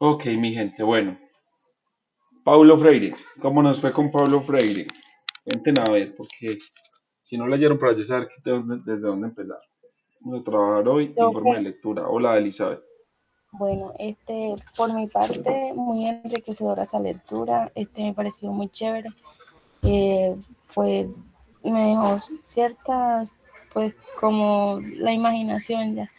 Ok, mi gente, bueno. Paulo Freire, ¿cómo nos fue con Paulo Freire? Cuenten a ver, porque si no leyeron para yo saber desde dónde empezar. Vamos a trabajar hoy informe de Profe, lectura. Hola, Elizabeth. bueno, por mi parte, muy enriquecedora esa lectura, me pareció muy chévere, pues me dejó ciertas, pues como la imaginación ya.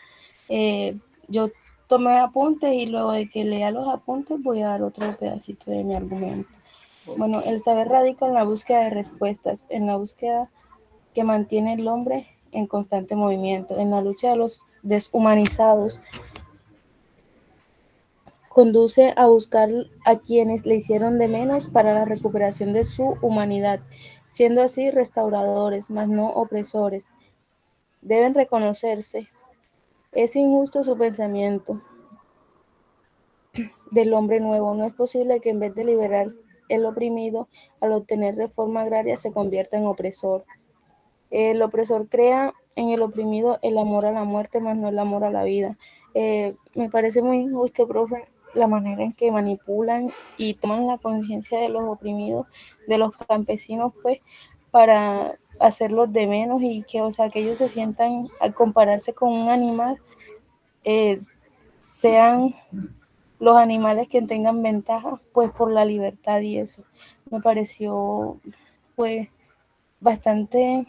Yo tomé apuntes y luego de que lea los apuntes voy a dar otro pedacito de mi argumento. Ok, Bueno, el saber radica en la búsqueda de respuestas, en la búsqueda que mantiene el hombre en constante movimiento, en la lucha de los deshumanizados conduce a buscar a quienes le hicieron de menos para la recuperación de su humanidad, siendo así restauradores, mas no opresores. Deben reconocerse. Es injusto su pensamiento del hombre nuevo. No es posible que en vez de liberar el oprimido, al obtener reforma agraria se convierta en opresor. El opresor crea en el oprimido el amor a la muerte, más no el amor a la vida. Me parece muy injusto, profe, la manera en que manipulan y toman la conciencia de los oprimidos, de los campesinos, pues, para hacerlos de menos y que, o sea, que ellos se sientan, al compararse con un animal, eh, sean los animales que tengan ventaja, pues, por la libertad y eso. Me pareció, pues, bastante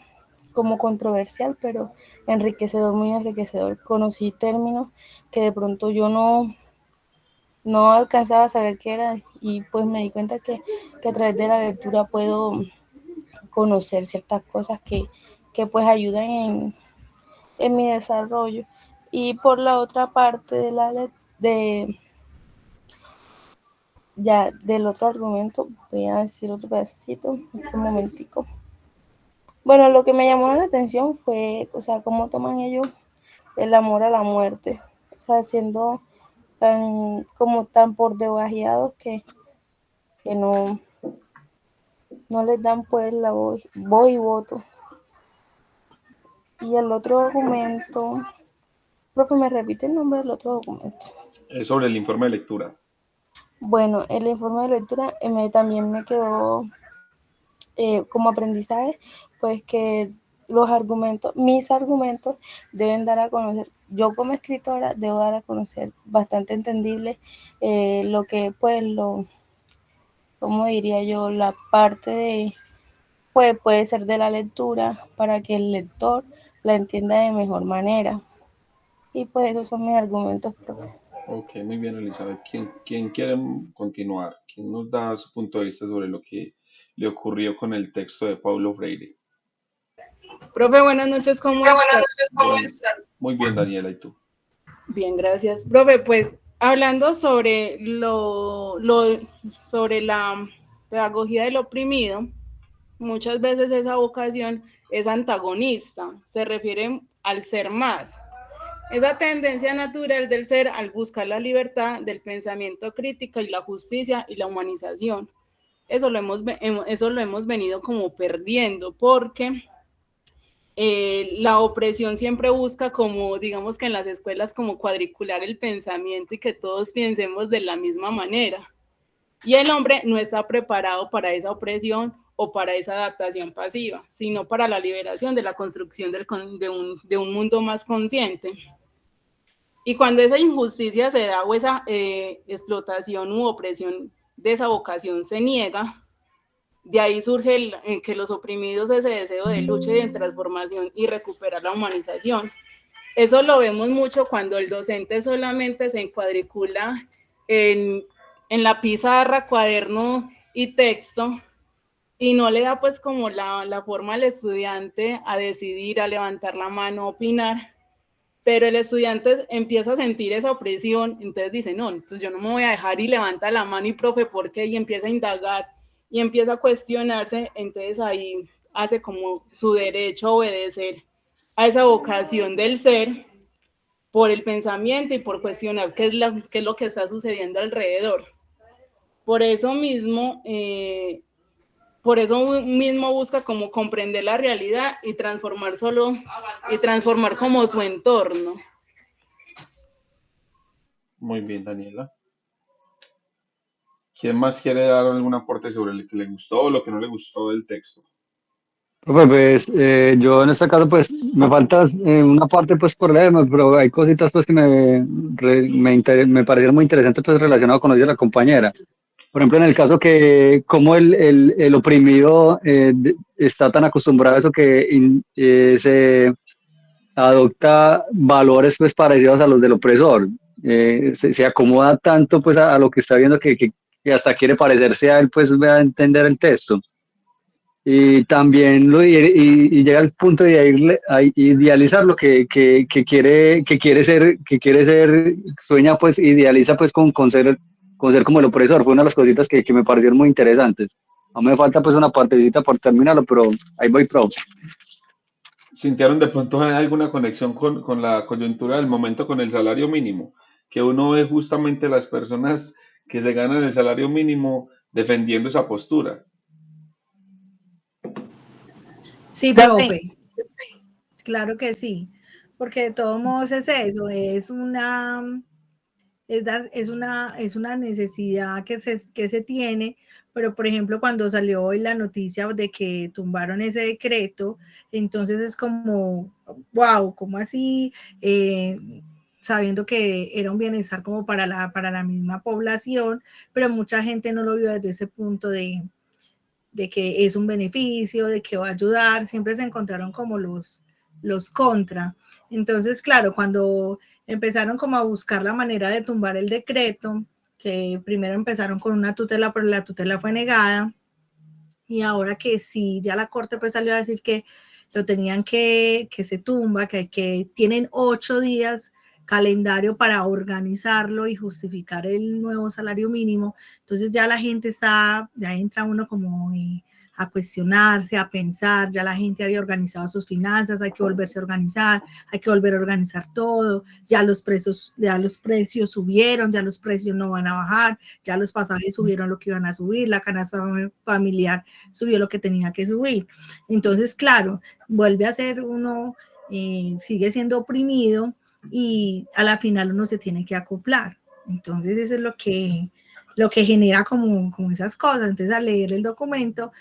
como controversial, pero enriquecedor, muy enriquecedor. Conocí términos que de pronto yo no alcanzaba a saber qué era y pues me di cuenta que a través de la lectura puedo conocer ciertas cosas que pues ayudan en mi desarrollo. Y por la otra parte de de ya del otro argumento, voy a decir otro pedacito, un momentico. Bueno, lo que me llamó la atención fue, o sea, cómo toman ellos el amor a la muerte, o sea, siendo tan, como tan por debajeados que no les dan pues la voz y voto. Y el otro documento, profe, me repite el nombre del otro documento. es sobre el informe de lectura. Bueno, el informe de lectura también me quedó como aprendizaje, pues que mis argumentos deben dar a conocer, yo como escritora debo dar a conocer bastante entendible lo que pues como diría yo, la parte de, pues puede ser de la lectura para que el lector la entienda de mejor manera. Y pues esos son mis argumentos, profe. Ok, muy bien, Elizabeth. ¿Quién quiere continuar? ¿Quién nos da su punto de vista sobre lo que le ocurrió con el texto de Paulo Freire? Profe, buenas noches, ¿cómo Buenas está? noches, ¿cómo están? Muy bien, Daniela, ¿y tú? Bien, gracias. Profe, pues hablando sobre sobre la pedagogía del oprimido, muchas veces esa vocación es antagonista, se refiere al ser más. Esa tendencia natural del ser al buscar la libertad del pensamiento crítico y la justicia y la humanización. Eso lo hemos venido como perdiendo porque la opresión siempre busca como, digamos que en las escuelas, como cuadricular el pensamiento y que todos pensemos de la misma manera. Y el hombre no está preparado para esa opresión o para esa adaptación pasiva, sino para la liberación de la construcción de un mundo más consciente. Y cuando esa injusticia se da o esa explotación u opresión de esa vocación se niega, de ahí surge que los oprimidos ese deseo de lucha y de transformación y recuperar la humanización. Eso lo vemos mucho cuando el docente solamente se encuadricula en, en la pizarra, cuaderno y texto y no le da pues como la forma al estudiante a decidir, a levantar la mano, a opinar, pero el estudiante empieza a sentir esa opresión, entonces dice, no, entonces yo no me voy a dejar y levanta la mano y profe, ¿por qué? Y empieza a indagar y empieza a cuestionarse, entonces ahí hace como su derecho a obedecer a esa vocación del ser por el pensamiento y por cuestionar qué es lo que está sucediendo alrededor. Por eso mismo, por eso mismo busca como comprender la realidad y transformar como su entorno. Muy bien, Daniela. ¿Quién más quiere dar algún aporte sobre lo que le gustó o lo que no le gustó del texto? Profe, pues yo en este caso pues me falta una parte pues por leerme, pero hay cositas pues que me parecieron muy interesantes pues relacionado con lo de la compañera. Por ejemplo, en el caso que como el oprimido está tan acostumbrado a eso que se adopta valores pues parecidos a los del opresor. Se acomoda tanto pues a lo que está viendo que hasta quiere parecerse a él, pues va a entender el texto. Y también y llega al punto de a idealizar lo que quiere ser, sueña pues, idealiza pues con ser como el opresor. Fue una de las cositas que me parecieron muy interesantes. Aún me falta pues una partecita por terminarlo, pero ahí voy, profe. ¿Sintieron de pronto alguna conexión con la coyuntura del momento con el salario mínimo? Que uno ve justamente las personas que se ganan el salario mínimo defendiendo esa postura. Sí, profe, claro que sí, porque de todos modos es eso, es una necesidad que se tiene, pero por ejemplo cuando salió hoy la noticia de que tumbaron ese decreto, entonces es como, wow, ¿cómo así? Sabiendo que era un bienestar como para la misma población, pero mucha gente no lo vio desde ese punto de que es un beneficio, de que va a ayudar, siempre se encontraron como los contra. Entonces, claro, cuando empezaron como a buscar la manera de tumbar el decreto, que primero empezaron con una tutela, pero la tutela fue negada, y ahora que sí, ya la corte pues salió a decir que lo tenían que se tumba, que tienen 8 días calendario para organizarlo y justificar el nuevo salario mínimo. Entonces ya la gente ya entra uno como a cuestionarse, a pensar, ya la gente había organizado sus finanzas, hay que volverse a organizar, hay que volver a organizar todo, ya los precios subieron, ya los precios no van a bajar, ya los pasajes subieron lo que iban a subir, la canasta familiar subió lo que tenía que subir. Entonces, claro, vuelve a ser uno, sigue siendo oprimido y a la final uno se tiene que acoplar. Entonces eso es lo que genera como esas cosas. Entonces al leer el documento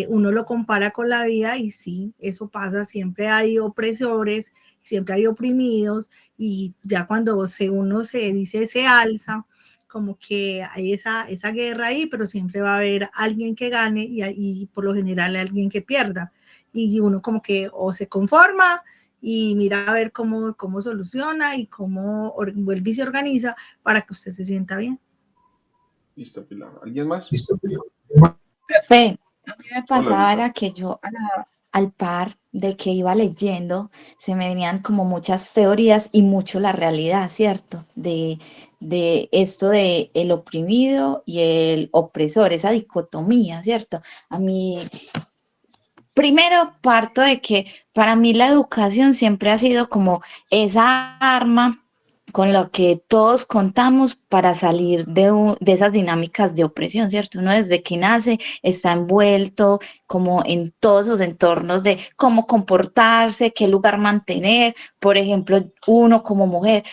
uno lo compara con la vida y sí, eso pasa, siempre hay opresores, siempre hay oprimidos y ya cuando uno se dice se alza, como que hay esa guerra ahí, pero siempre va a haber alguien que gane y por lo general alguien que pierda. Y uno como que o se conforma y mira a ver cómo soluciona y cómo vuelve y se organiza para que usted se sienta bien. Listo, Pilar. ¿Alguien más? Listo. Fe, a mí me Hola, pasaba Luisa. era que yo al par de que iba leyendo, se me venían como muchas teorías y mucho la realidad, ¿cierto? De esto de el oprimido y el opresor, esa dicotomía, ¿cierto? A mí, primero parto de que para mí la educación siempre ha sido como esa arma con lo que todos contamos para salir de esas dinámicas de opresión, ¿cierto? Uno desde que nace está envuelto como en todos esos entornos de cómo comportarse, qué lugar mantener. Por ejemplo, uno como mujer,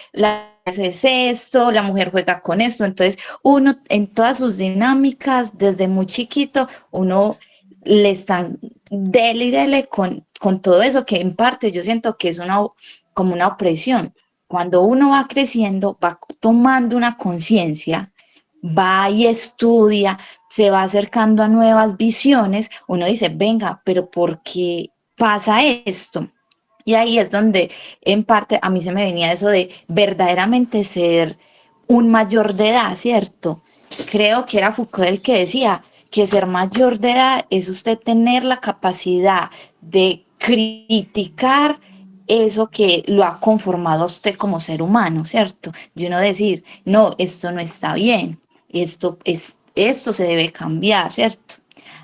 es esto, la mujer juega con esto. Entonces, uno en todas sus dinámicas, desde muy chiquito, uno le están dele y dele con todo eso que en parte yo siento que es como una opresión. Cuando uno va creciendo, va tomando una conciencia, va y estudia, se va acercando a nuevas visiones, uno dice, venga, pero ¿por qué pasa esto? Y ahí es donde, en parte, a mí se me venía eso de verdaderamente ser un mayor de edad, ¿cierto? Creo que era Foucault el que decía que ser mayor de edad es usted tener la capacidad de criticar eso que lo ha conformado a usted como ser humano, ¿cierto? De uno decir, no, esto no está bien, esto se debe cambiar, ¿cierto?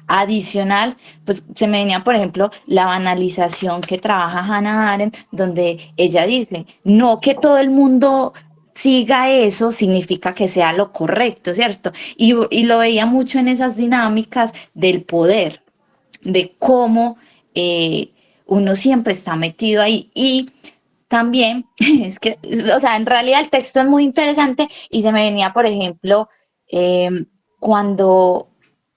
Adicional, pues se me venía, por ejemplo, la banalización que trabaja Hannah Arendt, donde ella dice, no que todo el mundo siga eso significa que sea lo correcto, ¿cierto? Y lo veía mucho en esas dinámicas del poder, de cómo uno siempre está metido ahí. Y también, es que, o sea, en realidad el texto es muy interesante y se me venía, por ejemplo, cuando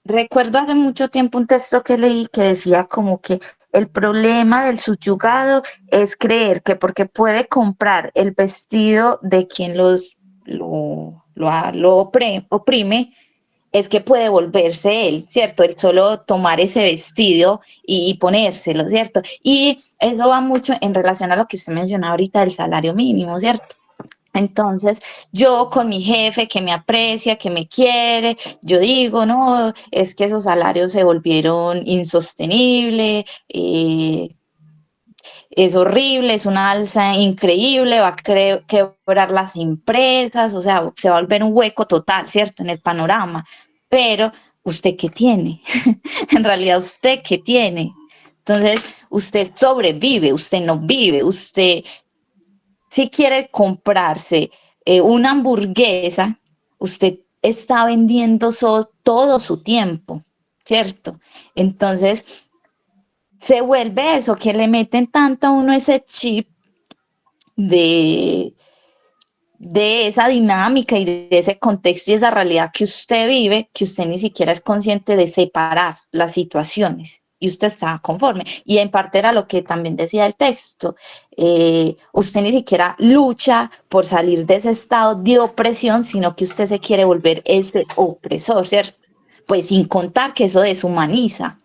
recuerdo hace mucho tiempo un texto que leí que decía como que el problema del subyugado es creer que porque puede comprar el vestido de quien oprime, es que puede volverse él, ¿cierto? El solo tomar ese vestido y ponérselo, ¿cierto? Y eso va mucho en relación a lo que usted mencionaba ahorita del salario mínimo, ¿cierto? Entonces, yo con mi jefe que me aprecia, que me quiere, yo digo, no, es que esos salarios se volvieron insostenibles, es horrible, es una alza increíble, va a quebrar las empresas, o sea, se va a volver un hueco total, ¿cierto? En el panorama. Pero, ¿usted qué tiene? En realidad, ¿usted qué tiene? Entonces, usted sobrevive, usted no vive, usted si quiere comprarse una hamburguesa, usted está vendiendo todo su tiempo, ¿cierto? Entonces, se vuelve eso, que le meten tanto a uno ese chip de, de esa dinámica y de ese contexto y esa realidad que usted vive, que usted ni siquiera es consciente de separar las situaciones y usted está conforme. Y en parte era lo que también decía el texto, usted ni siquiera lucha por salir de ese estado de opresión, sino que usted se quiere volver ese opresor, ¿cierto? Pues sin contar que eso deshumaniza.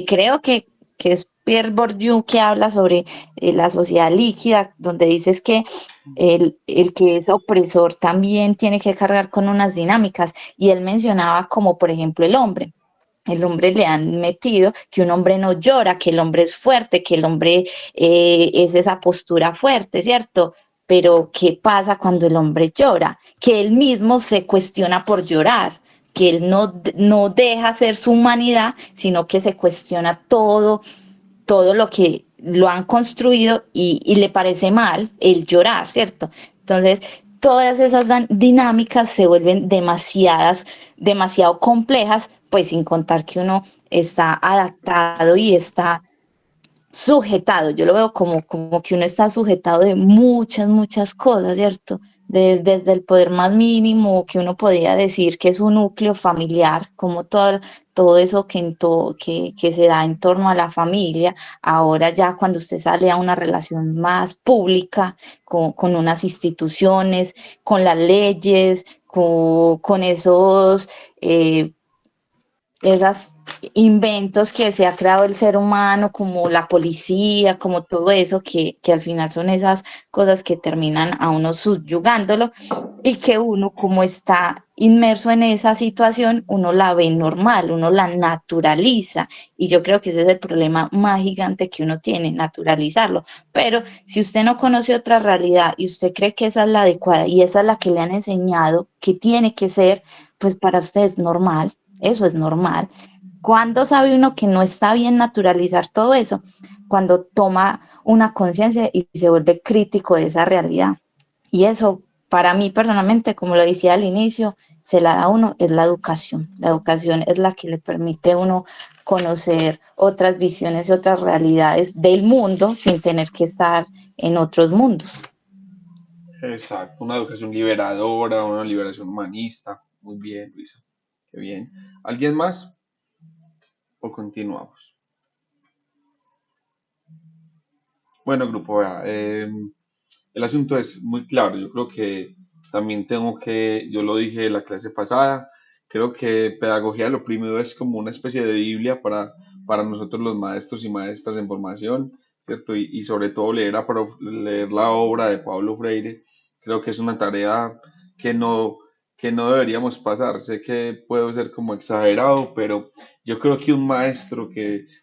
Creo que es Pierre Bourdieu que habla sobre la sociedad líquida, donde dices que el que es opresor también tiene que cargar con unas dinámicas. Y él mencionaba como, por ejemplo, el hombre. El hombre le han metido que un hombre no llora, que el hombre es fuerte, que el hombre es esa postura fuerte, ¿cierto? Pero ¿qué pasa cuando el hombre llora? Que él mismo se cuestiona por llorar, que él no deja ser su humanidad, sino que se cuestiona todo lo que lo han construido y le parece mal el llorar, ¿cierto? Entonces, todas esas dinámicas se vuelven demasiado complejas, pues sin contar que uno está adaptado y está sujetado. Yo lo veo como que uno está sujetado de muchas cosas, ¿cierto? Desde el poder más mínimo, que uno podría decir que es un núcleo familiar, como todo eso que se da en torno a la familia. Ahora ya cuando usted sale a una relación más pública, con unas instituciones, con las leyes, con esos esas inventos que se ha creado el ser humano, como la policía, como todo eso, que al final son esas cosas que terminan a uno subyugándolo y que uno, como está inmerso en esa situación, uno la ve normal, uno la naturaliza. Y yo creo que ese es el problema más gigante que uno tiene, naturalizarlo. Pero si usted no conoce otra realidad y usted cree que esa es la adecuada y esa es la que le han enseñado que tiene que ser, pues para usted es normal, eso es normal. ¿Cuándo sabe uno que no está bien naturalizar todo eso? Cuando toma una conciencia y se vuelve crítico de esa realidad. Y eso, para mí personalmente, como lo decía al inicio, se la da a uno, es la educación. La educación es la que le permite a uno conocer otras visiones y otras realidades del mundo sin tener que estar en otros mundos. Exacto, una educación liberadora, una liberación humanista. Muy bien, Luisa. Qué bien. ¿Alguien más? ¿O continuamos? Bueno, grupo, vea, el asunto es muy claro. Yo creo que también yo lo dije en la clase pasada, creo que pedagogía del oprimido es como una especie de Biblia para nosotros los maestros y maestras en formación, ¿cierto? Y sobre todo leer la obra de Pablo Freire, creo que es una tarea que no, que no deberíamos pasar. Sé que puedo ser como exagerado, pero yo creo que un maestro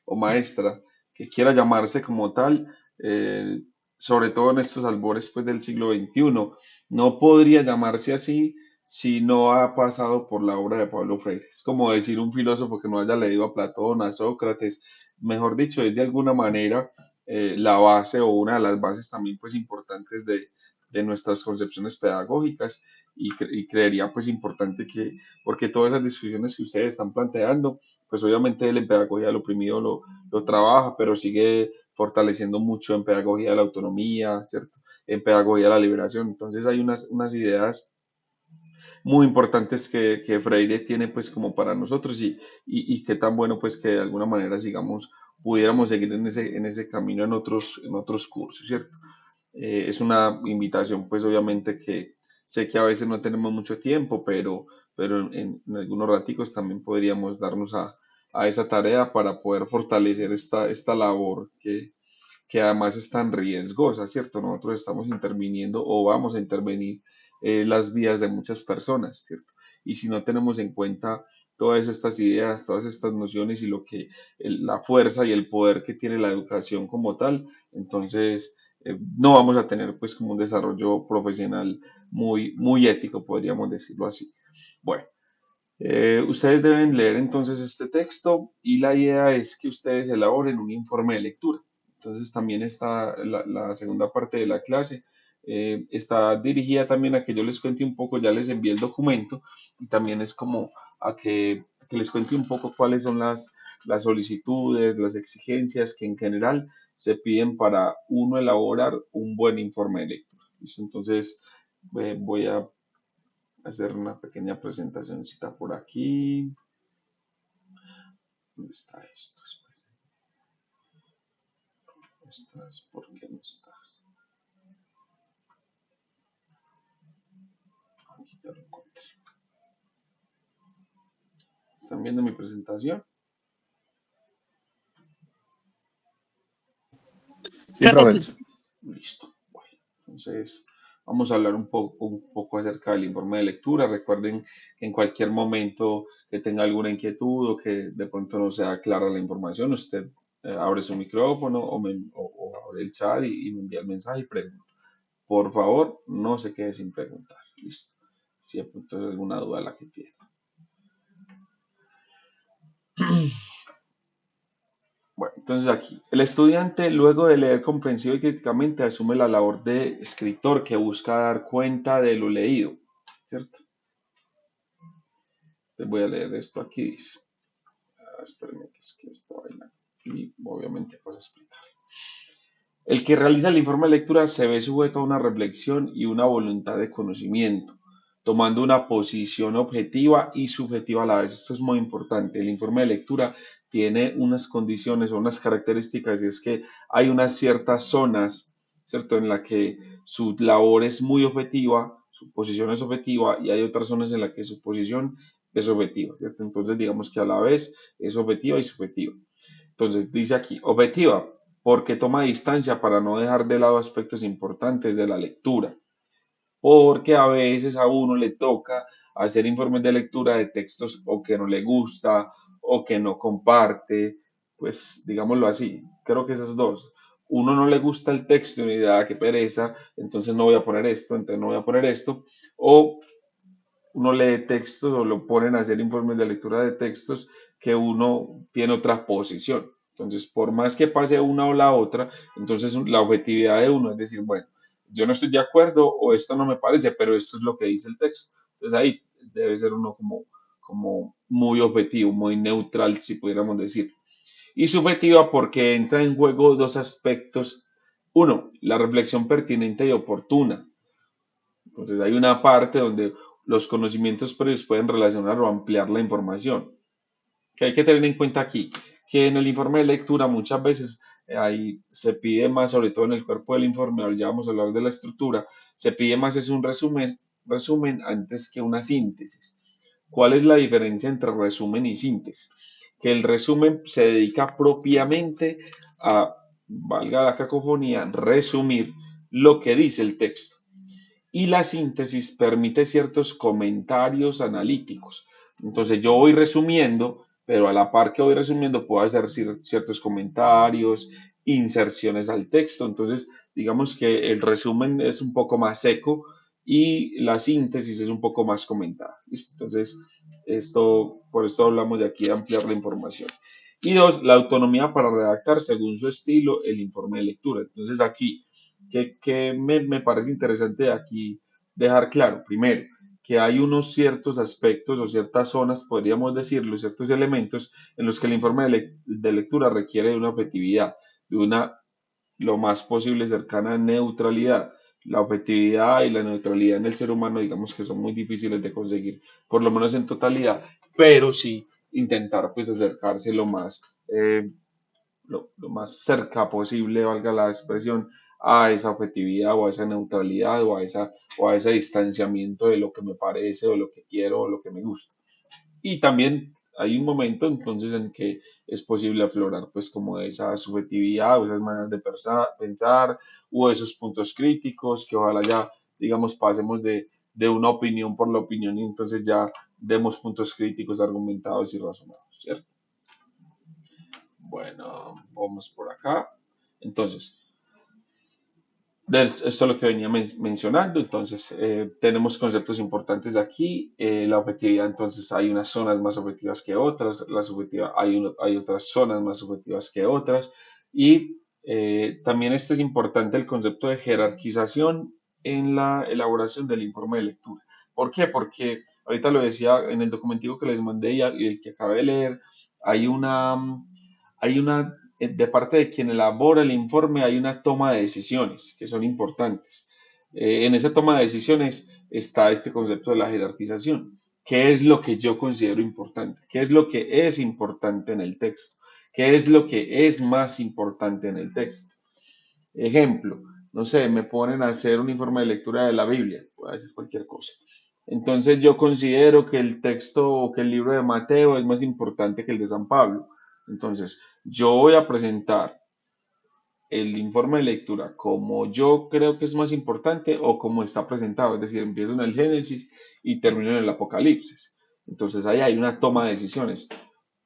o maestra que quiera llamarse como tal, eh, sobre todo en estos albores pues, del siglo XXI. No podría llamarse así si no ha pasado por la obra de Pablo Freire. Es como decir un filósofo que no haya leído a Platón, a Sócrates, mejor dicho, es de alguna manera la base o una de las bases también pues importantes de nuestras concepciones pedagógicas y creería pues importante porque todas esas discusiones que ustedes están planteando, pues obviamente él en pedagogía del oprimido lo trabaja, pero sigue fortaleciendo mucho en pedagogía de la autonomía, ¿cierto? En pedagogía de la liberación. Entonces hay unas ideas muy importantes que Freire tiene pues como para nosotros y qué tan bueno pues que de alguna manera sigamos, pudiéramos seguir en ese camino en otros cursos, ¿cierto? Es una invitación pues obviamente que sé que a veces no tenemos mucho tiempo, pero en algunos raticos también podríamos darnos a esa tarea para poder fortalecer esta labor que además es tan riesgosa, ¿cierto? Nosotros estamos interviniendo o vamos a intervenir las vidas de muchas personas, ¿cierto? Y si no tenemos en cuenta todas estas ideas, todas estas nociones y lo que la fuerza y el poder que tiene la educación como tal, entonces no vamos a tener pues como un desarrollo profesional muy ético, podríamos decirlo así. Bueno. Ustedes deben leer entonces este texto y la idea es que ustedes elaboren un informe de lectura. Entonces también está la segunda parte de la clase. Está dirigida también a que yo les cuente un poco, ya les envié el documento y también es como a que les cuente un poco cuáles son las solicitudes, las exigencias que en general se piden para uno elaborar un buen informe de lectura. ¿Listo? Entonces voy a hacer una pequeña presentacióncita por aquí. ¿Dónde está esto? ¿Dónde estás? ¿Por qué no estás? Aquí ya lo encontré. ¿Están viendo mi presentación? Sí, profe. Listo. Bueno, entonces vamos a hablar un poco acerca del informe de lectura. Recuerden que en cualquier momento que tenga alguna inquietud o que de pronto no sea clara la información, usted abre su micrófono o abre el chat y me envía el mensaje y pregunta. Por favor, no se quede sin preguntar. Listo. Si de pronto es alguna duda la que tiene. Bueno, entonces aquí, el estudiante luego de leer comprensiva y críticamente asume la labor de escritor que busca dar cuenta de lo leído, ¿cierto? Les voy a leer esto aquí, dice. Espérenme que es que esta vaina y obviamente pues explicar. El que realiza el informe de lectura se ve sujeto a una reflexión y una voluntad de conocimiento, tomando una posición objetiva y subjetiva a la vez. Esto es muy importante. El informe de lectura tiene unas condiciones o unas características y es que hay unas ciertas zonas, ¿cierto?, en la que su labor es muy objetiva, su posición es objetiva y hay otras zonas en las que su posición es objetiva, ¿cierto? Entonces digamos que a la vez es objetiva y subjetiva. Entonces dice aquí, objetiva, porque toma distancia para no dejar de lado aspectos importantes de la lectura, porque a veces a uno le toca hacer informes de lectura de textos o que no le gusta o que no comparte, pues digámoslo así, creo que esas dos. Uno no le gusta el texto y da que pereza, entonces no voy a poner esto, entonces no voy a poner esto, o uno lee textos o lo ponen a hacer informes de lectura de textos que uno tiene otra posición. Entonces, por más que pase una o la otra, entonces la objetividad de uno es decir, bueno, yo no estoy de acuerdo o esto no me parece, pero esto es lo que dice el texto. Entonces ahí debe ser uno como muy objetivo, muy neutral, si pudiéramos decir. Y subjetiva porque entra en juego dos aspectos. Uno, la reflexión pertinente y oportuna. Entonces hay una parte donde los conocimientos previos pueden relacionar o ampliar la información. Que hay que tener en cuenta aquí, que en el informe de lectura muchas veces ahí se pide más, sobre todo en el cuerpo del informe, ahora ya vamos a hablar de la estructura, se pide más es un resumen antes que una síntesis. ¿Cuál es la diferencia entre resumen y síntesis? Que el resumen se dedica propiamente a, valga la cacofonía, resumir lo que dice el texto y la síntesis permite ciertos comentarios analíticos. Entonces yo voy resumiendo, pero a la par que voy resumiendo puedo hacer ciertos comentarios, inserciones al texto. Entonces digamos que el resumen es un poco más seco y la síntesis es un poco más comentada. ¿Listo? Entonces por esto hablamos de aquí de ampliar la información. Y dos, la autonomía para redactar según su estilo el informe de lectura. Entonces aquí que me parece interesante aquí dejar claro, primero, que hay unos ciertos aspectos o ciertas zonas, podríamos decirlo, ciertos elementos en los que el informe de lectura requiere de una objetividad, de una lo más posible cercana a neutralidad. la objetividad y la neutralidad en el ser humano, digamos que son muy difíciles de conseguir, por lo menos en totalidad, pero sí intentar pues acercarse lo más cerca posible, valga la expresión, a esa objetividad o a esa neutralidad o a ese distanciamiento de lo que me parece o lo que quiero o lo que me gusta. Y también hay un momento entonces en que es posible aflorar pues como esa subjetividad o esas maneras de pensar o esos puntos críticos que ojalá ya digamos pasemos de una opinión por la opinión y entonces ya demos puntos críticos argumentados y razonados, ¿cierto? Bueno, vamos por acá. Entonces, esto es lo que venía mencionando, entonces tenemos conceptos importantes aquí, la objetividad, entonces hay unas zonas más objetivas que otras, la subjetiva, hay otras zonas más subjetivas que otras, y también este es importante el concepto de jerarquización en la elaboración del informe de lectura. ¿Por qué? Porque ahorita lo decía en el documentico que les mandé y el que acabé de leer, hay de parte de quien elabora el informe, hay una toma de decisiones que son importantes. En esa toma de decisiones está este concepto de la jerarquización. ¿Qué es lo que yo considero importante? ¿Qué es lo que es importante en el texto? ¿Qué es lo que es más importante en el texto? Ejemplo, no sé, me ponen a hacer un informe de lectura de la Biblia, puede ser cualquier cosa. Entonces yo considero que el texto o que el libro de Mateo es más importante que el de San Pablo. Entonces, yo voy a presentar el informe de lectura como yo creo que es más importante o como está presentado, es decir, empiezo en el Génesis y termino en el Apocalipsis. Entonces ahí hay una toma de decisiones.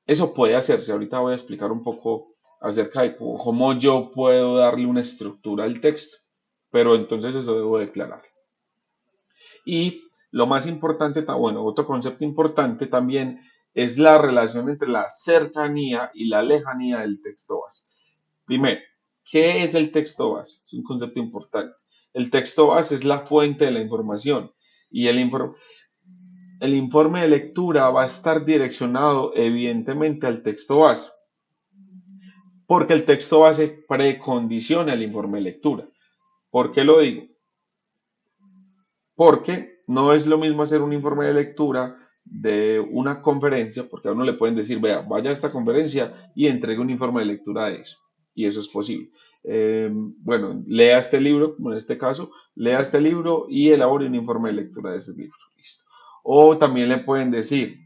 Eso puede hacerse, ahorita voy a explicar un poco acerca de cómo yo puedo darle una estructura al texto, pero entonces eso debo declarar. Y lo más importante, bueno, otro concepto importante también es la relación entre la cercanía y la lejanía del texto base. Primero, ¿qué es el texto base? Es un concepto importante. El texto base es la fuente de la información y el informe de lectura va a estar direccionado evidentemente al texto base, porque el texto base precondiciona el informe de lectura. ¿Por qué lo digo? Porque no es lo mismo hacer un informe de lectura de una conferencia, porque a uno le pueden decir, vea, vaya a esta conferencia y entregue un informe de lectura de eso, y eso es posible. Bueno, lea este libro, como en este caso, lea este libro y elabore un informe de lectura de ese libro. Listo. O también le pueden decir,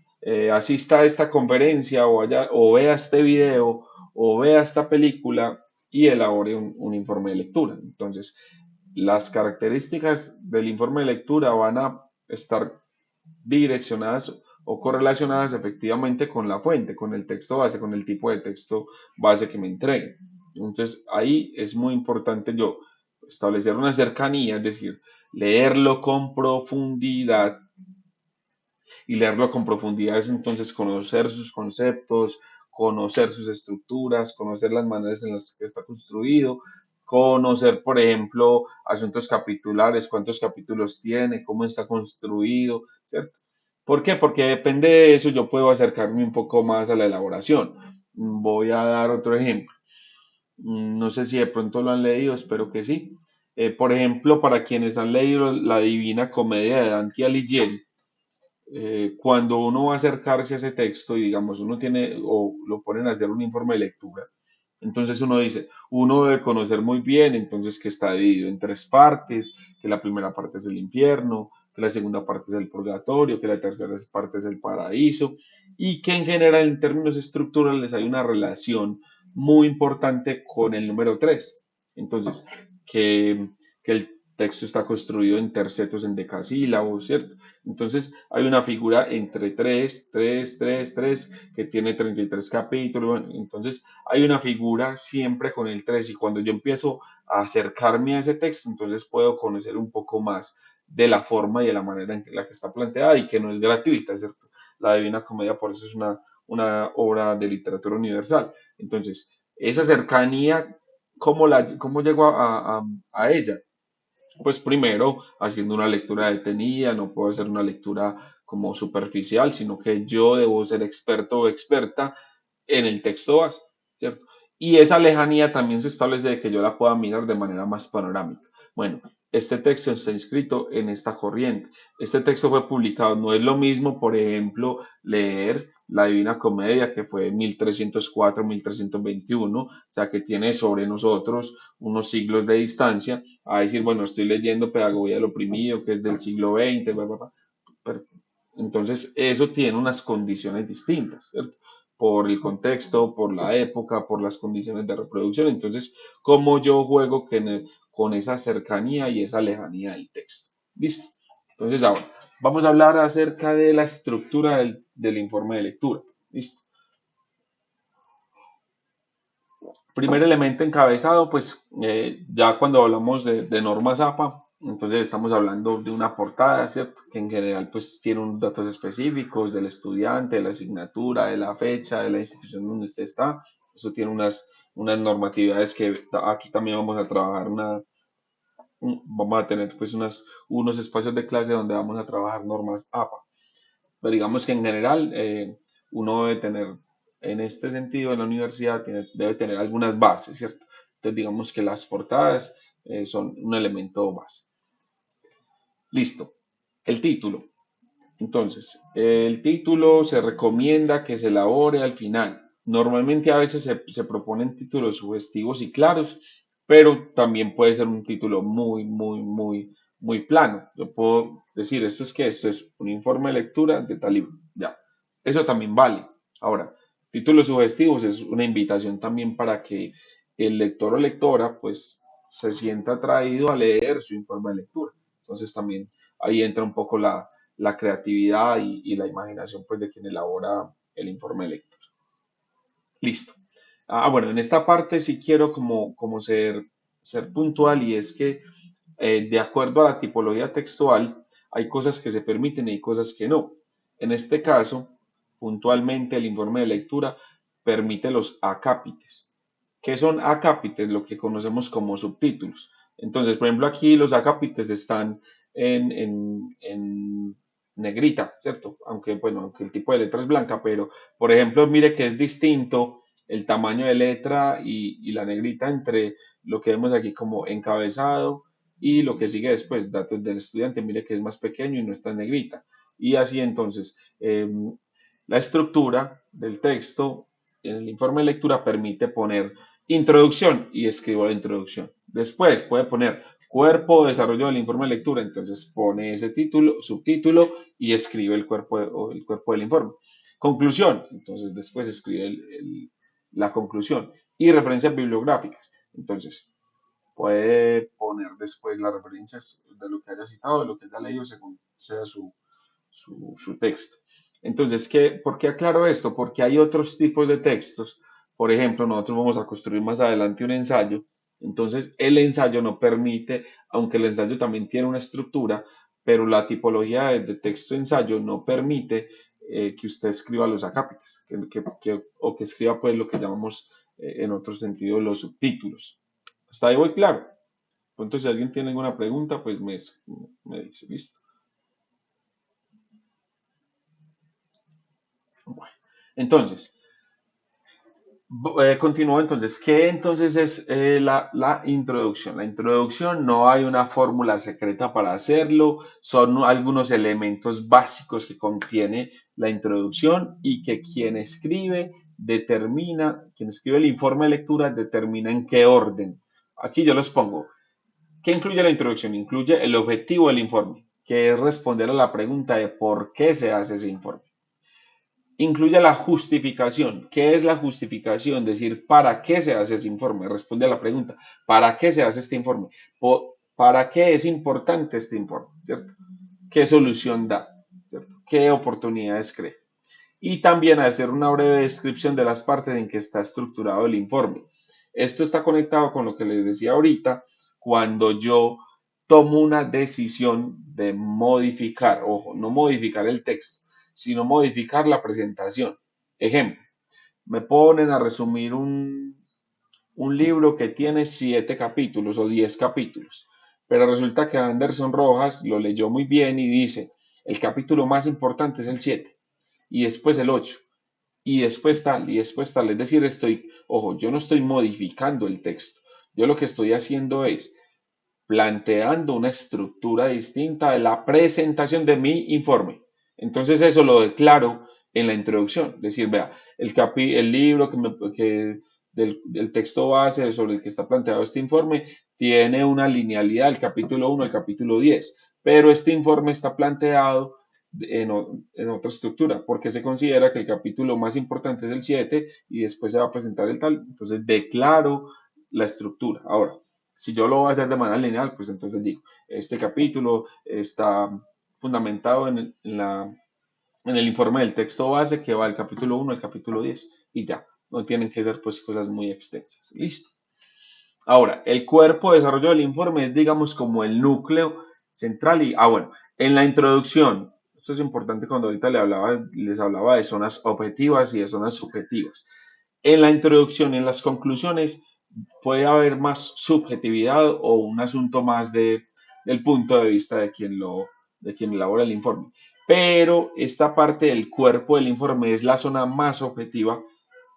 asista a esta conferencia o vea este video o vea esta película y elabore un informe de lectura. Entonces, las características del informe de lectura van a estar direccionadas o correlacionadas efectivamente con la fuente, con el texto base, con el tipo de texto base que me entregue. Entonces ahí es muy importante yo establecer una cercanía, es decir, leerlo con profundidad. Y leerlo con profundidad es entonces conocer sus conceptos, conocer sus estructuras, conocer las maneras en las que está construido, conocer, por ejemplo, asuntos capitulares, cuántos capítulos tiene, cómo está construido, ¿cierto? ¿Por qué? Porque depende de eso yo puedo acercarme un poco más a la elaboración. Voy a dar otro ejemplo. No sé si de pronto lo han leído, espero que sí. Por ejemplo, para quienes han leído La Divina Comedia de Dante Alighieri, cuando uno va a acercarse a ese texto y digamos uno tiene o lo ponen a hacer un informe de lectura, entonces uno dice, uno debe conocer muy bien entonces que está dividido en tres partes, que la primera parte es el infierno, que la segunda parte es el purgatorio, que la tercera parte es el paraíso y que en general en términos estructurales hay una relación muy importante con el número 3. Entonces, que el texto está construido en tercetos en decasílabos, ¿cierto? Entonces hay una figura entre 3, 3, 3, 3, que tiene 33 capítulos. Bueno, entonces hay una figura siempre con el 3 y cuando yo empiezo a acercarme a ese texto, entonces puedo conocer un poco más de la forma y de la manera en la que está planteada y que no es gratuita, ¿cierto? La Divina Comedia por eso es una obra de literatura universal. Entonces, esa cercanía, ¿cómo llego a ella? Pues primero, haciendo una lectura detenida, no puedo hacer una lectura como superficial, sino que yo debo ser experto o experta en el texto base, ¿cierto? Y esa lejanía también se establece de que yo la pueda mirar de manera más panorámica. Bueno, este texto está inscrito en esta corriente. Este texto fue publicado, no es lo mismo, por ejemplo, leer la Divina Comedia, que fue 1304, 1321, o sea, que tiene sobre nosotros unos siglos de distancia, a decir, bueno, estoy leyendo Pedagogía del Oprimido, que es del siglo XX, bla, bla, bla. Entonces, eso tiene unas condiciones distintas, ¿cierto? Por el contexto, por la época, por las condiciones de reproducción. Entonces, ¿cómo yo juego con esa cercanía y esa lejanía del texto? ¿Listo? Entonces, ahora vamos a hablar acerca de la estructura del informe de lectura. ¿Listo? Primer elemento encabezado, pues ya cuando hablamos de normas APA, entonces estamos hablando de una portada, ¿cierto? Que en general pues tiene unos datos específicos del estudiante, de la asignatura, de la fecha, de la institución donde usted está. Eso tiene unas normatividades que aquí también vamos a trabajar vamos a tener pues unos espacios de clase donde vamos a trabajar normas APA. Pero digamos que en general uno debe tener, en este sentido, en la universidad debe tener algunas bases, ¿cierto? Entonces digamos que las portadas son un elemento base. Listo. El título. Entonces, el título se recomienda que se elabore al final. Normalmente a veces se proponen títulos sugestivos y claros, pero también puede ser un título muy plano. Yo puedo decir, esto es un informe de lectura de tal libro. Ya, eso también vale. Ahora, títulos sugestivos es una invitación también para que el lector o lectora pues se sienta atraído a leer su informe de lectura. Entonces también ahí entra un poco la creatividad y la imaginación pues de quien elabora el informe de lectura. Listo. Bueno, en esta parte sí quiero como ser puntual, y es que de acuerdo a la tipología textual hay cosas que se permiten y hay cosas que no. En este caso, puntualmente el informe de lectura permite los acápites. ¿Qué son acápites? Lo que conocemos como subtítulos. Entonces, por ejemplo, aquí los acápites están en negrita, ¿cierto? Aunque el tipo de letra es blanca, pero por ejemplo, mire que es distinto el tamaño de letra y la negrita entre lo que vemos aquí como encabezado y lo que sigue después, datos del estudiante, mire que es más pequeño y no está en negrita. Y así entonces, la estructura del texto en el informe de lectura permite poner introducción y escribo la introducción. Después puede poner cuerpo o desarrollo del informe de lectura, entonces pone ese título, subtítulo y escribe el cuerpo del informe. Conclusión, entonces después escribe la conclusión y referencias bibliográficas. Entonces puede poner después las referencias de lo que haya citado, de lo que haya leído según sea su texto. Entonces, ¿por qué aclaro esto? Porque hay otros tipos de textos. Por ejemplo, nosotros vamos a construir más adelante un ensayo. Entonces, el ensayo no permite, aunque el ensayo también tiene una estructura, pero la tipología de texto ensayo no permite que usted escriba los acápites, o que escriba pues lo que llamamos en otro sentido los subtítulos. ¿Hasta ahí voy claro? Entonces, si alguien tiene alguna pregunta, pues me dice, listo. Bueno, entonces, continúo entonces. ¿Qué entonces es la introducción? La introducción no hay una fórmula secreta para hacerlo, son algunos elementos básicos que contiene la introducción y que quien escribe el informe de lectura determina en qué orden. Aquí yo los pongo. ¿Qué incluye la introducción? Incluye el objetivo del informe, que es responder a la pregunta de por qué se hace ese informe. Incluye la justificación. ¿Qué es la justificación? Decir, ¿para qué se hace ese informe? Responde a la pregunta, ¿para qué se hace este informe? ¿Para qué es importante este informe? ¿Cierto? ¿Qué solución da? ¿Cierto? ¿Qué oportunidades crea? Y también hacer una breve descripción de las partes en que está estructurado el informe. Esto está conectado con lo que les decía ahorita, cuando yo tomo una decisión de modificar, ojo, no modificar el texto, sino modificar la presentación. Ejemplo, me ponen a resumir un libro que tiene 7 capítulos o 10 capítulos, pero resulta que Anderson Rojas lo leyó muy bien y dice, el capítulo más importante es el 7 y después el 8 y después tal y después tal. Es decir, yo no estoy modificando el texto. Yo lo que estoy haciendo es planteando una estructura distinta de la presentación de mi informe. Entonces eso lo declaro en la introducción, decir, vea, el libro del texto base sobre el que está planteado este informe tiene una linealidad del capítulo 1 al capítulo 10, pero este informe está planteado en otra estructura, porque se considera que el capítulo más importante es el 7 y después se va a presentar el tal, entonces declaro la estructura. Ahora, si yo lo voy a hacer de manera lineal, pues entonces digo, este capítulo está fundamentado en el informe del texto base que va del capítulo 1 al capítulo 10 y ya, no tienen que ser pues cosas muy extensas. Listo. Ahora, el cuerpo de desarrollo del informe es, digamos, como el núcleo central y, bueno, en la introducción, esto es importante cuando ahorita les hablaba de zonas objetivas y de zonas subjetivas. En la introducción y en las conclusiones puede haber más subjetividad o un asunto más del punto de vista de quien elabora el informe. Pero esta parte del cuerpo del informe es la zona más objetiva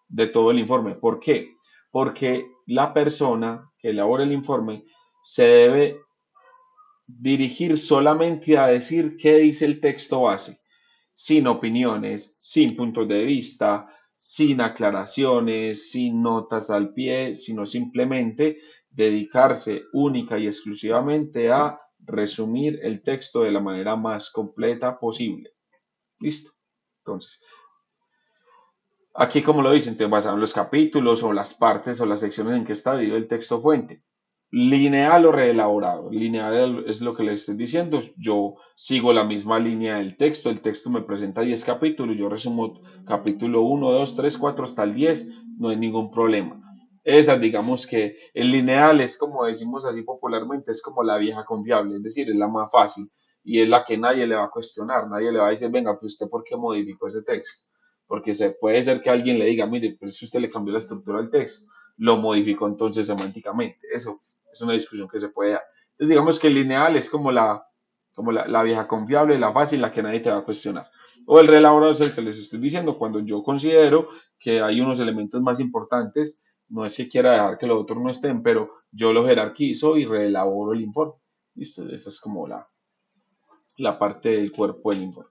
de todo el informe. ¿Por qué? Porque la persona que elabora el informe se debe dirigir solamente a decir qué dice el texto base, sin opiniones, sin puntos de vista, sin aclaraciones, sin notas al pie, sino simplemente dedicarse única y exclusivamente a resumir el texto de la manera más completa posible. Listo. Entonces, aquí como lo dicen, te basan los capítulos o las partes o las secciones en que está dividido el texto fuente. Lineal o reelaborado. Lineal es lo que le estoy diciendo. Yo sigo la misma línea del texto. El texto me presenta 10 capítulos. Yo resumo capítulo 1, 2, 3, 4 hasta el 10. No hay ningún problema. Esa, digamos que el lineal es como decimos así popularmente, es como la vieja confiable. Es decir, es la más fácil y es la que nadie le va a cuestionar. Nadie le va a decir, venga, pues usted por qué modificó ese texto. Porque puede ser que alguien le diga, mire, pero si usted le cambió la estructura del texto, lo modificó entonces semánticamente. Eso es una discusión que se puede dar. Entonces, digamos que el lineal es como la vieja confiable, la fácil, la que nadie te va a cuestionar. O el reelaborado es el que les estoy diciendo, cuando yo considero que hay unos elementos más importantes, no es que quiera dejar que los otros no estén, pero yo lo jerarquizo y reelaboro el informe. ¿Listo? Esa es como la parte del cuerpo del informe.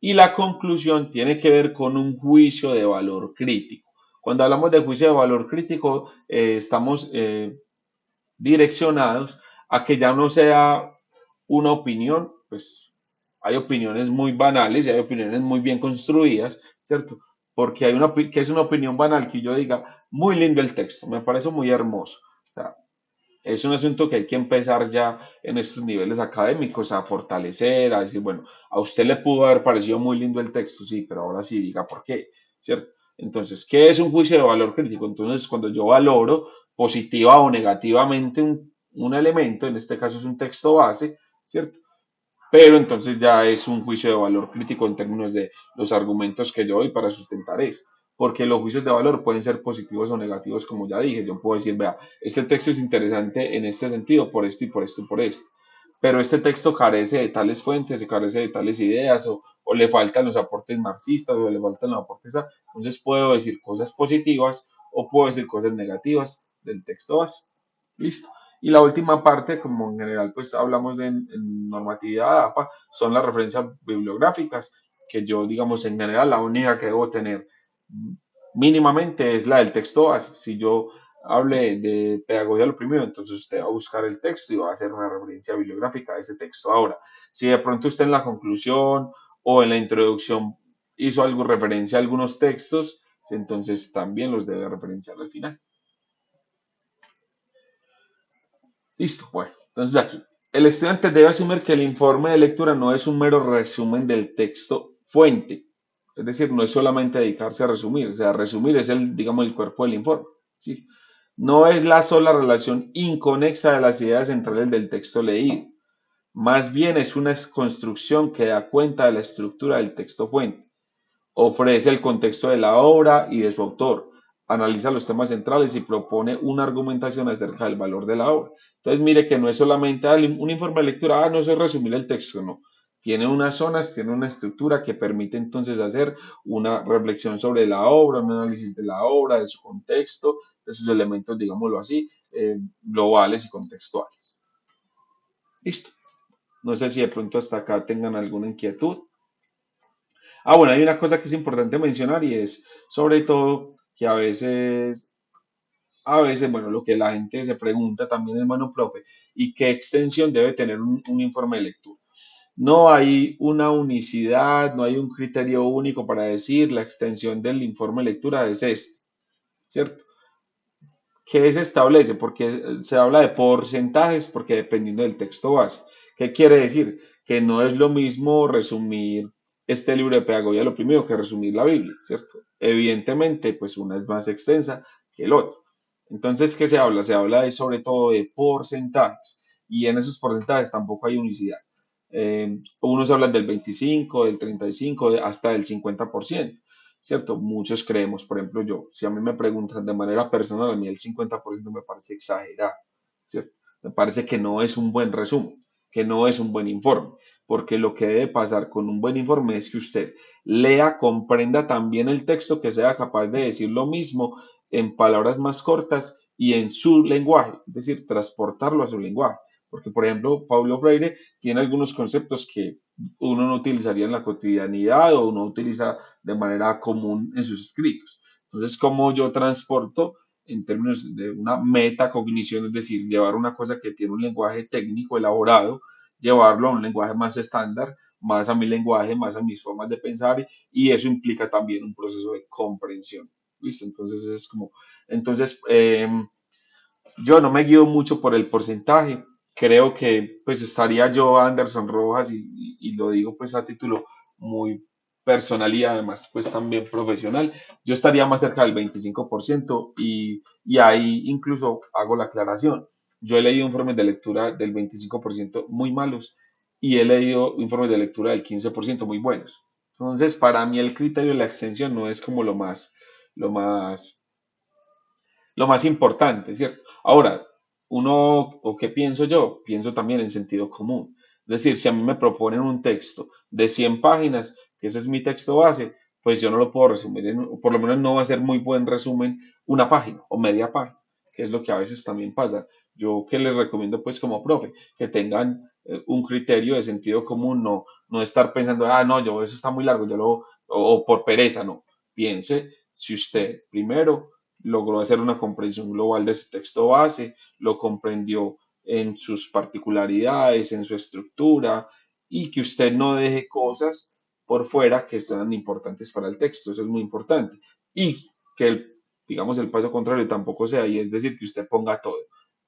Y la conclusión tiene que ver con un juicio de valor crítico. Cuando hablamos de juicio de valor crítico, estamos direccionados a que ya no sea una opinión, pues hay opiniones muy banales y hay opiniones muy bien construidas, ¿cierto? Porque que es una opinión banal que yo diga, muy lindo el texto, me parece muy hermoso. O sea, es un asunto que hay que empezar ya en estos niveles académicos a fortalecer, a decir, bueno, a usted le pudo haber parecido muy lindo el texto, sí, pero ahora sí diga por qué, ¿cierto? Entonces, ¿qué es un juicio de valor crítico? Entonces, cuando yo valoro positiva o negativamente un elemento, en este caso es un texto base, ¿cierto? Pero entonces ya es un juicio de valor crítico en términos de los argumentos que yo doy para sustentar eso. Porque los juicios de valor pueden ser positivos o negativos, como ya dije. Yo puedo decir, vea, este texto es interesante en este sentido, por esto y por esto y por esto. Pero este texto carece de tales fuentes, carece de tales ideas, o le faltan los aportes marxistas, o le faltan los aportes Entonces puedo decir cosas positivas o puedo decir cosas negativas del texto base. Listo. Y la última parte, como en general pues hablamos en normatividad APA, son las referencias bibliográficas, que yo digamos en general la única que debo tener mínimamente es la del texto base. Si yo hable de pedagogía del oprimido, entonces usted va a buscar el texto y va a hacer una referencia bibliográfica de ese texto. Ahora, si de pronto usted en la conclusión o en la introducción hizo algo referencia a algunos textos, entonces también los debe referenciar al final. Listo, bueno, entonces aquí. El estudiante debe asumir que el informe de lectura no es un mero resumen del texto fuente. Es decir, no es solamente dedicarse a resumir, o sea, resumir es digamos, el cuerpo del informe. ¿Sí? No es la sola relación inconexa de las ideas centrales del texto leído. Más bien es una construcción que da cuenta de la estructura del texto fuente. Ofrece el contexto de la obra y de su autor, analiza los temas centrales y propone una argumentación acerca del valor de la obra. Entonces, mire que no es solamente un informe de lectura, no es resumir el texto, no. Tiene unas zonas, tiene una estructura que permite entonces hacer una reflexión sobre la obra, un análisis de la obra, de su contexto, de sus elementos, digámoslo así, globales y contextuales. Listo. No sé si de pronto hasta acá tengan alguna inquietud. Ah, bueno, hay una cosa que es importante mencionar y es sobre todo que a veces, bueno, lo que la gente se pregunta también, hermano profe, ¿y qué extensión debe tener un informe de lectura? No hay una unicidad, no hay un criterio único para decir la extensión del informe de lectura es este, ¿cierto? ¿Qué se establece? Porque se habla de porcentajes, porque dependiendo del texto base. ¿Qué quiere decir? Que no es lo mismo resumir este libro de Pedagogía lo primero que resumir la Biblia, ¿cierto? Evidentemente, pues una es más extensa que el otro. Entonces, ¿qué se habla? Se habla sobre todo de porcentajes y en esos porcentajes tampoco hay unicidad. Unos hablan del 25, del 35, hasta del 50%. ¿Cierto? Muchos creemos, por ejemplo, yo, si a mí me preguntan de manera personal, a mí el 50% me parece exagerado, ¿cierto? Me parece que no es un buen resumen, que no es un buen informe, porque lo que debe pasar con un buen informe es que usted lea, comprenda también el texto, que sea capaz de decir lo mismo en palabras más cortas y en su lenguaje, es decir, transportarlo a su lenguaje. Porque, por ejemplo, Paulo Freire tiene algunos conceptos que uno no utilizaría en la cotidianidad o uno utiliza de manera común en sus escritos. Entonces, ¿cómo yo transporto en términos de una metacognición, es decir, llevar una cosa que tiene un lenguaje técnico elaborado, llevarlo a un lenguaje más estándar, más a mi lenguaje, más a mis formas de pensar, y eso implica también un proceso de comprensión. ¿Listo? Entonces es como, entonces, yo no me guío mucho por el porcentaje. Creo que pues estaría yo Anderson Rojas y lo digo pues a título muy personal y además pues también profesional. Yo estaría más cerca del 25% y ahí incluso hago la aclaración. Yo he leído informes de lectura del 25% muy malos y he leído informes de lectura del 15% muy buenos. Entonces, para mí el criterio de la extensión no es como lo más lo más importante, ¿cierto? Ahora, uno, ¿o qué pienso yo? Pienso también en sentido común. Es decir, si a mí me proponen un texto de 100 páginas, que ese es mi texto base, pues yo no lo puedo resumir, por lo menos no va a ser muy buen resumen una página o media página, que es lo que a veces también pasa. Yo que les recomiendo pues como profe, que tengan un criterio de sentido común, no estar pensando, ah, no, yo eso está muy largo, o por pereza, no. Piense si usted primero logró hacer una comprensión global de su texto base, lo comprendió en sus particularidades, en su estructura, y que usted no deje cosas por fuera que sean importantes para el texto, eso es muy importante. Y que, digamos, el paso contrario tampoco sea, y es decir, que usted ponga todo.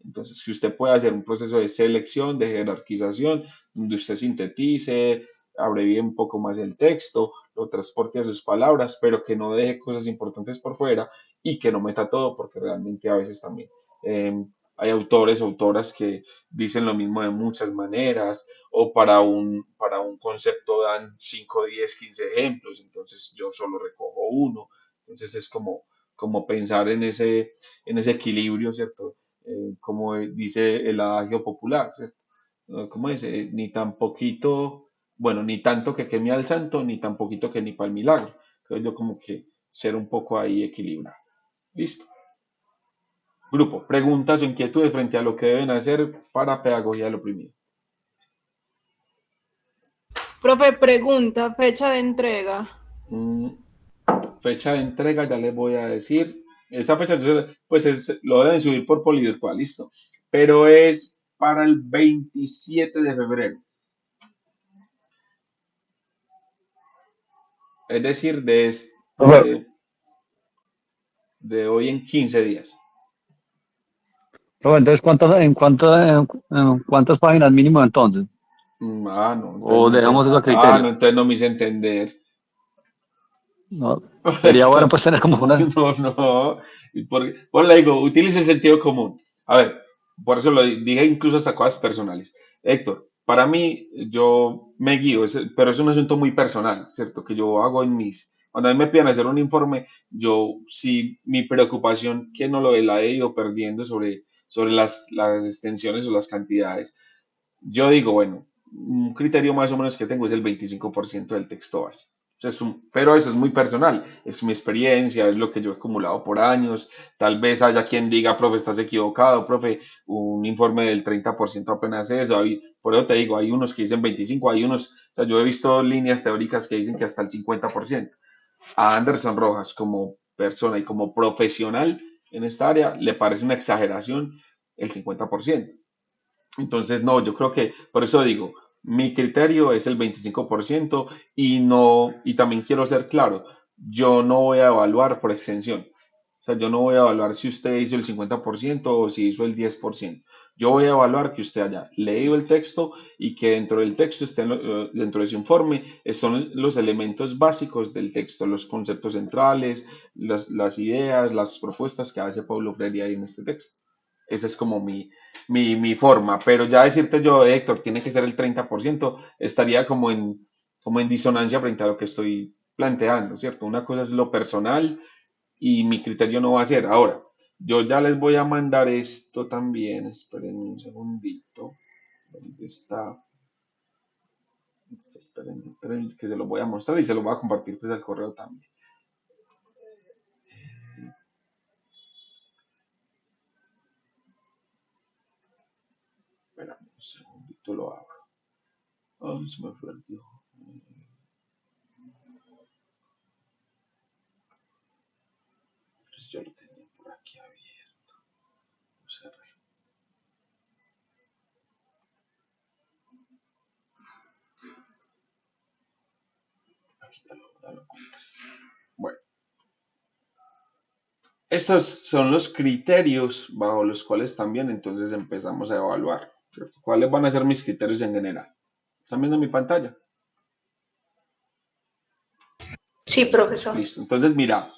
Entonces, que usted pueda hacer un proceso de selección, de jerarquización, donde usted sintetice, abrevíe un poco más el texto, lo transporte a sus palabras, pero que no deje cosas importantes por fuera y que no meta todo, porque realmente a veces también hay autores o autoras que dicen lo mismo de muchas maneras, o para un concepto dan 5 10 15 ejemplos, entonces yo solo recojo uno, entonces es como pensar en ese equilibrio, ¿cierto? Como dice el adagio popular, ¿cierto? ¿Cómo dice? Ni tan poquito, bueno, ni tanto que queme al santo, ni tan poquito que ni para el milagro. Entonces yo como que ser un poco ahí equilibrado. Listo. Grupo, preguntas o inquietudes frente a lo que deben hacer para pedagogía del oprimido. Profe, pregunta, fecha de entrega. Mm, fecha de entrega, ya les voy a decir. Esa fecha, pues lo deben subir por polivirtual, listo. Pero es para el 27 de febrero. Es decir, Profe, de hoy en 15 días. profe, entonces, en cuántas páginas mínimo entonces? No, entonces O no dejamos eso a no, criterio. entonces no me hice entender. ¿No? Sería bueno pues tener como una... No, no. Y por le digo, utilice el sentido común. A ver, por eso lo dije incluso hasta cosas personales. Héctor, para mí, yo me guío, pero es un asunto muy personal, ¿cierto? Que yo hago cuando a mí me piden hacer un informe, yo sí, mi preocupación, que no la he ido perdiendo sobre las extensiones o las cantidades. Yo digo, bueno, un criterio más o menos que tengo es el 25% del texto base. sea, pero eso es muy personal, es mi experiencia, es lo que yo he acumulado por años. Tal vez haya quien diga, profe, estás equivocado, profe, un informe del 30% apenas es eso. Por eso te digo, hay unos que dicen 25, hay unos, o sea, yo he visto líneas teóricas que dicen que hasta el 50%. A Anderson Rojas como persona y como profesional en esta área le parece una exageración el 50%. Entonces, no, yo creo que, por eso digo, mi criterio es el 25% y no, y también quiero ser claro, yo no voy a evaluar por extensión. O sea, yo no voy a evaluar si usted hizo el 50% o si hizo el 10%. Yo voy a evaluar que usted haya leído el texto y que dentro del texto, dentro de su informe, son los elementos básicos del texto, los conceptos centrales, las ideas, las propuestas que hace Pablo Freire ahí en este texto. Esa es como mi forma, pero ya decirte yo, Héctor, tiene que ser el 30%, estaría como en disonancia frente a lo que estoy planteando, ¿cierto? Una cosa es lo personal y mi criterio no va a ser. Ahora, yo ya les voy a mandar esto también, esperen un segundito, ¿dónde está? Esperen, que se lo voy a mostrar y se lo voy a compartir pues al correo también. Espera un segundito, lo abro. Ay, se me perdió. Pues yo lo tenía por aquí abierto. No sé, aquí ya lo encontré. Bueno, estos son los criterios bajo los cuales también entonces empezamos a evaluar, ¿cierto? ¿Cuáles van a ser mis criterios en general? ¿Están viendo mi pantalla? Sí, profesor. Listo. Entonces, mira,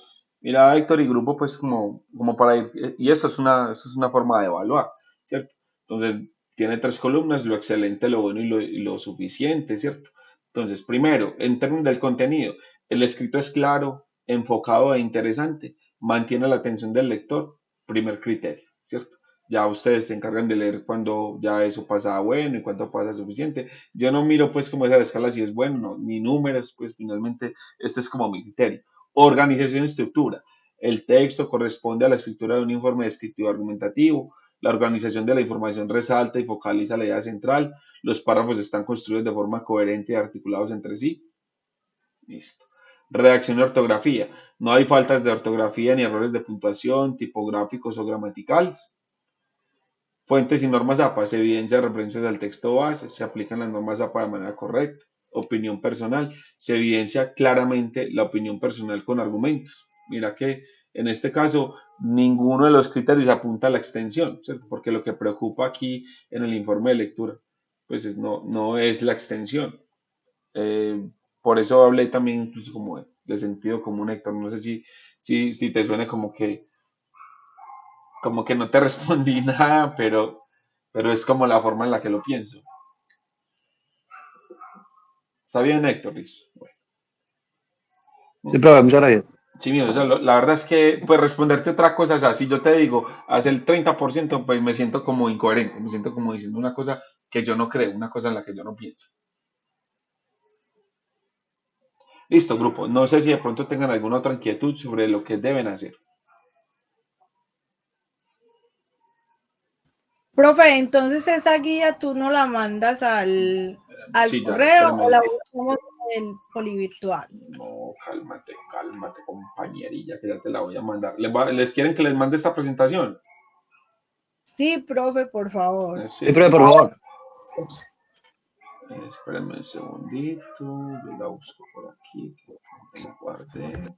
Héctor y grupo, pues como para ir, y esto es una forma de evaluar, ¿cierto? Entonces, tiene tres columnas, lo excelente, lo bueno y lo suficiente, ¿cierto? Entonces, primero, en términos del contenido, el escrito es claro, enfocado e interesante, mantiene la atención del lector, primer criterio, ¿cierto? Ya ustedes se encargan de leer cuando ya eso pasa a bueno y cuando pasa a suficiente. Yo no miro pues como esa escala si es bueno, no, ni números, pues finalmente este es como mi criterio. Organización y estructura. El texto corresponde a la estructura de un informe descriptivo argumentativo. La organización de la información resalta y focaliza la idea central. Los párrafos están construidos de forma coherente y articulados entre sí. Listo. Redacción y ortografía. No hay faltas de ortografía ni errores de puntuación, tipográficos o gramaticales. Fuentes y normas APA. Se evidencia referencias al texto base. Se aplican las normas APA de manera correcta. Opinión personal. Se evidencia claramente la opinión personal con argumentos. Mira que en este caso ninguno de los criterios apunta a la extensión, ¿cierto? Porque lo que preocupa aquí en el informe de lectura, pues no es la extensión. Eh, por eso hablé también incluso como de sentido común, Héctor. No sé si te suena como que no te respondí nada, pero es como la forma en la que lo pienso. ¿Está bien, Héctor? Listo. Sí, profe, muchas gracias. Sí, mío, o sea, la verdad es que, pues responderte otra cosa, o sea, si yo te digo, haz el 30%, pues me siento como incoherente, me siento como diciendo una cosa que yo no creo, una cosa en la que yo no pienso. Listo, grupo. No sé si de pronto tengan alguna otra inquietud sobre lo que deben hacer. Profe, entonces esa guía tú no la mandas al Sí, ya, correo o espérame. la buscamos en el polivirtual. No, cálmate, compañerilla, que ya te la voy a mandar. ¿Les quieren que les mande esta presentación? Sí, profe, por favor. Sí. Sí, profe, por favor. Espérenme un segundito, yo la busco por aquí, que la guardé.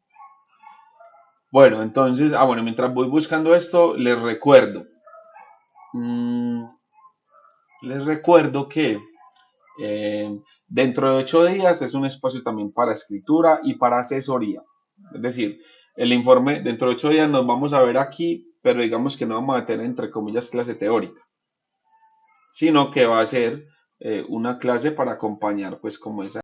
Bueno, entonces, bueno, mientras voy buscando esto, mm, les recuerdo que dentro de 8 días es un espacio también para escritura y para asesoría. Es decir, el informe, dentro de 8 días nos vamos a ver aquí, pero digamos que no vamos a tener, entre comillas, clase teórica, sino que va a ser una clase para acompañar, pues, como esa